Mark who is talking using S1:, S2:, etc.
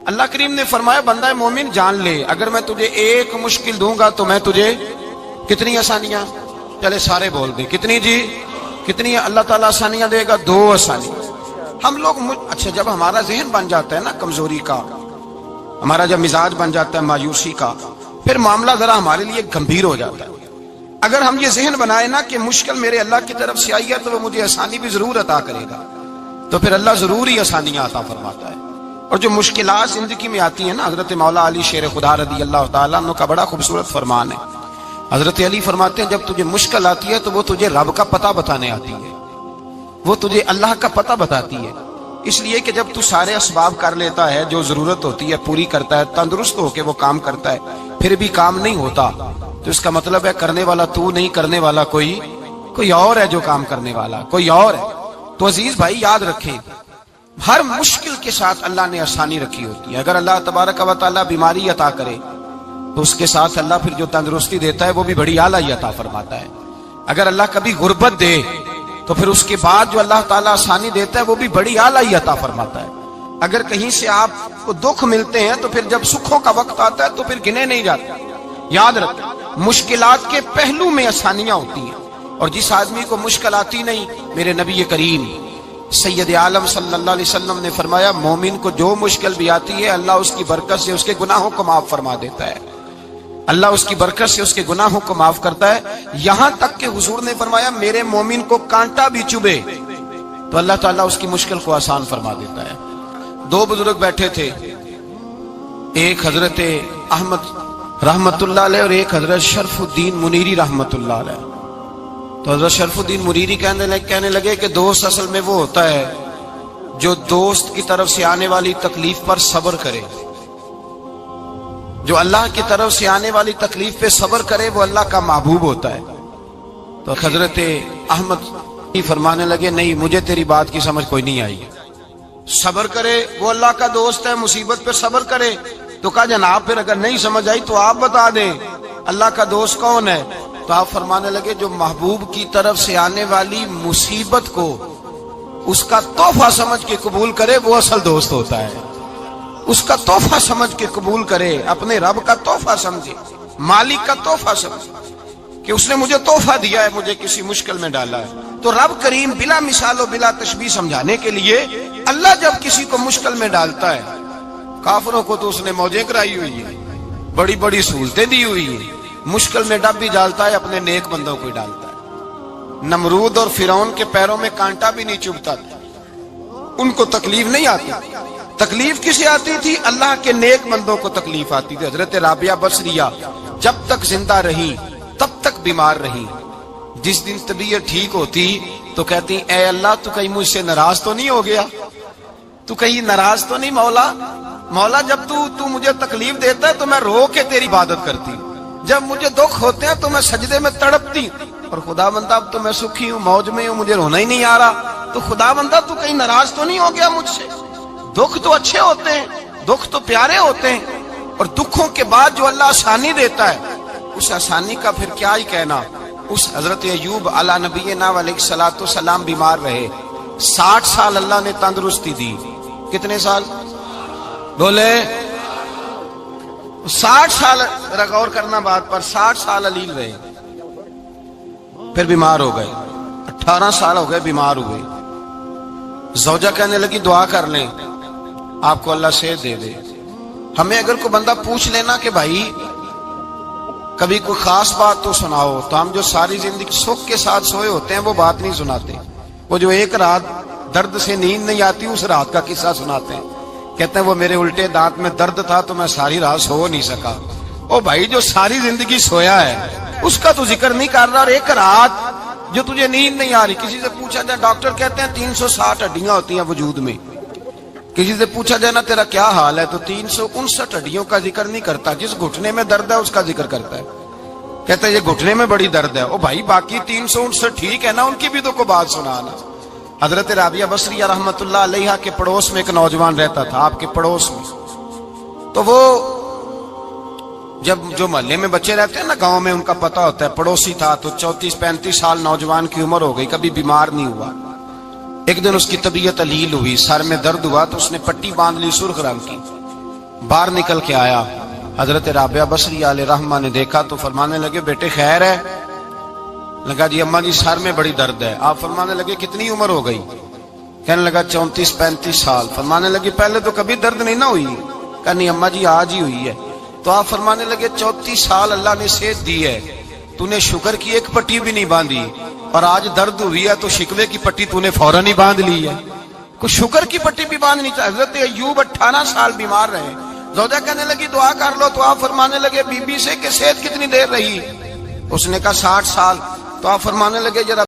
S1: اللہ کریم نے فرمایا بندہ مومن جان لے اگر میں تجھے ایک مشکل دوں گا تو میں تجھے کتنی آسانیاں، چلے سارے بول دیں کتنی جی، کتنی اللہ تعالیٰ آسانیاں دے گا؟ 2 آسانیاں۔ ہم لوگ اچھا جب ہمارا ذہن بن جاتا ہے نا کمزوری کا، ہمارا جب مزاج بن جاتا ہے مایوسی کا، پھر معاملہ ذرا ہمارے لیے گمبھیر ہو جاتا ہے۔ اگر ہم یہ ذہن بنائے نا کہ مشکل میرے اللہ کی طرف سے آئی ہے تو وہ مجھے آسانی بھی ضرور عطا کرے گا، تو پھر اللہ ضرور ہی آسانیاں عطا فرماتا ہے۔ اور جو مشکلات زندگی میں آتی ہیں نا، حضرت مولا علی شیر خدا رضی اللہ تعالیٰ عنہ کا بڑا خوبصورت فرمان ہے۔ حضرت علی فرماتے ہیں جب تجھے مشکل آتی ہے تو وہ تجھے رب کا پتہ بتانے آتی ہے، وہ تجھے اللہ کا پتہ بتاتی ہے، اس لیے کہ جب تو سارے اسباب کر لیتا ہے، جو ضرورت ہوتی ہے پوری کرتا ہے، تندرست ہو کے وہ کام کرتا ہے، پھر بھی کام نہیں ہوتا، تو اس کا مطلب ہے کرنے والا تو نہیں، کرنے والا کوئی اور ہے، جو کام کرنے والا کوئی اور ہے۔ تو عزیز بھائی یاد رکھیں، ہر مشکل کے ساتھ اللہ نے آسانی رکھی ہوتی ہے۔ اگر اللہ تبارک و تعالیٰ بیماری عطا کرے تو اس کے ساتھ اللہ پھر جو تندرستی دیتا ہے وہ بھی بڑی اعلیٰ ہی عطا فرماتا ہے۔ اگر اللہ کبھی غربت دے تو پھر اس کے بعد جو اللہ تعالیٰ آسانی دیتا ہے وہ بھی بڑی اعلیٰ ہی عطا فرماتا ہے۔ اگر کہیں سے آپ کو دکھ ملتے ہیں تو پھر جب سکھوں کا وقت آتا ہے تو پھر گنے نہیں جاتے۔ یاد رکھیں مشکلات کے پہلو میں آسانیاں ہوتی ہیں، اور جس آدمی کو مشکل آتی نہیں، میرے نبی کریم سید عالم صلی اللہ علیہ وسلم نے فرمایا مومن کو جو مشکل بھی آتی ہے اللہ اس کی برکت سے اس کے گناہوں کو معاف فرما دیتا ہے، اللہ اس کی برکت سے اس کے گناہوں کو معاف کرتا ہے، یہاں تک کہ حضور نے فرمایا میرے مومن کو کانٹا بھی چبھے تو اللہ تعالیٰ اس کی مشکل کو آسان فرما دیتا ہے۔ 2 بزرگ بیٹھے تھے، ایک حضرت احمد رحمت اللہ علیہ اور ایک حضرت شرف الدین منیری رحمت اللہ علیہ۔ تو حضرت شرف الدین منیری کہنے لگے کہ دوست اصل میں وہ ہوتا ہے جو دوست کی طرف سے آنے والی تکلیف پر صبر کرے، جو اللہ کی طرف سے آنے والی تکلیف پہ صبر کرے وہ اللہ کا محبوب ہوتا ہے۔ تو حضرت احمد فرمانے لگے نہیں مجھے تیری بات کی سمجھ کوئی نہیں آئی، صبر کرے وہ اللہ کا دوست ہے، مصیبت پہ صبر کرے۔ تو کہا جناب پھر اگر نہیں سمجھ آئی تو آپ بتا دیں اللہ کا دوست کون ہے؟ تو آپ فرمانے لگے جو محبوب کی طرف سے آنے والی مصیبت کو اس کا تحفہ سمجھ کے قبول کرے وہ اصل دوست ہوتا ہے، اس کا تحفہ سمجھ کے قبول کرے، اپنے رب کا تحفہ سمجھے، مالک کا تحفہ سمجھے کہ اس نے مجھے تحفہ دیا ہے، مجھے کسی مشکل میں ڈالا ہے۔ تو رب کریم بلا مثال و بلا تشبیہ سمجھانے کے لیے اللہ جب کسی کو مشکل میں ڈالتا ہے، کافروں کو تو اس نے موجیں کرائی ہوئی ہے، بڑی بڑی سہولتیں دی ہوئی ہیں، مشکل میں ڈب بھی ڈالتا ہے، اپنے نیک بندوں کو ہی ڈالتا ہے۔ نمرود اور فرعون کے پیروں میں کانٹا بھی نہیں چبھتا تھا، ان کو تکلیف نہیں آتی، تکلیف کسے آتی تھی؟ اللہ کے نیک بندوں کو تکلیف آتی تھی۔ حضرت رابعہ بصریہ جب تک زندہ رہی تب تک بیمار رہی، جس دن طبیعت ٹھیک ہوتی تو کہتی اے اللہ تو کہیں مجھ سے ناراض تو نہیں ہو گیا، تو کہیں ناراض تو نہیں مولا جب تو مجھے تکلیف دیتا ہے تو میں رو کے تیری عبادت کرتی، جب مجھے دکھ ہوتے ہیں تو میں سجدے میں تڑپتی، اور خدا بندہ اب تو میں سکھی ہوں، موج میں ہوں، مجھے رونا ہی نہیں آ رہا، تو خدا بندہ تو کہیں ناراض تو نہیں ہو گیا مجھ سے؟ دکھ تو اچھے ہوتے ہیں، دکھ تو پیارے ہوتے ہیں، اور دکھوں کے بعد جو اللہ آسانی دیتا ہے اس آسانی کا پھر کیا ہی کہنا۔ اس حضرت ایوب علی نبینا علیہ الصلوۃ والسلام بیمار رہے، 60 سال اللہ نے تندرستی دی، کتنے سال بولے؟ 60 سال، غور کرنا بات پر، 60 سال علیل رہے، پھر بیمار ہو گئے، 18 سال ہو گئے بیمار ہوئے۔ زوجہ کہنے لگی دعا کر لیں آپ کو اللہ صحت دے دے۔ ہمیں اگر کوئی بندہ پوچھ لینا کہ بھائی کبھی کوئی خاص بات تو سناؤ، تو ہم جو ساری زندگی سکھ کے ساتھ سوئے ہوتے ہیں وہ بات نہیں سناتے، وہ جو ایک رات درد سے نیند نہیں آتی اس رات کا قصہ سناتے ہیں، کہتے ہیں وہ میرے الٹے دانت میں درد تھا تو میں ساری رات سو نہیں سکا۔ او بھائی جو ساری زندگی سویا ہے اس کا تو ذکر نہیں کر رہا، اور ایک رات جو تجھے نیند نہیں آ رہی، کسی سے پوچھا جائے، ڈاکٹر کہتے ہیں 360 ہڈیاں ہوتی ہیں وجود میں، کسی سے پوچھا جائے نا تیرا کیا حال ہے تو 359 ہڈیوں کا ذکر نہیں کرتا، جس گھٹنے میں درد ہے اس کا ذکر کرتا ہے، کہتا ہے یہ گھٹنے میں بڑی درد ہے۔ او بھائی باقی 359 ٹھیک ہے نا، ان کی بھی تو کوئی بات سنانا۔ حضرت رابعہ بصریہ رحمت اللہ علیہ کے پڑوس میں ایک نوجوان رہتا تھا، آپ کے پڑوس میں، تو وہ جب جو محلے میں بچے رہتے ہیں نا گاؤں میں ان کا پتہ ہوتا ہے، پڑوسی تھا تو 34-35 سال نوجوان کی عمر ہو گئی، کبھی بیمار نہیں ہوا۔ ایک دن اس کی طبیعت علیل ہوئی، سر میں درد ہوا تو اس نے پٹی باندھ لی سرخ رنگ کی، باہر نکل کے آیا، حضرت رابعہ بصری علیہ رحمہ نے دیکھا تو فرمانے لگے بیٹے خیر ہے؟ لگا جی اماں جی سر میں بڑی درد ہے۔ آپ فرمانے لگے کتنی عمر ہو گئی؟ کہنے لگا 34-35 سال۔ فرمانے لگے پہلے تو کبھی درد نہیں نہ ہوئی؟ کہنی اماں جی آج ہی ہوئی ہے۔ تو آپ فرمانے لگے 34 سال اللہ نے صحت دی ہے، تو نے شکر کی ایک پٹی بھی نہیں باندھی، اور آج درد ہوئی ہے تو شکوے کی پٹی تو نے فوراً ہی باندھ لی ہے، کوئی شکر کی پٹی بھی باندھنی چاہیے۔ حضرت ایوب 18 سال بیمار رہے، زوجہ کہنے لگی دعا کر لو، تو آپ فرمانے لگے بی بی سے کہ صحت کتنی دیر رہی؟ اس نے کہا 60 سال۔ تو آپ فرمانے لگے ذرا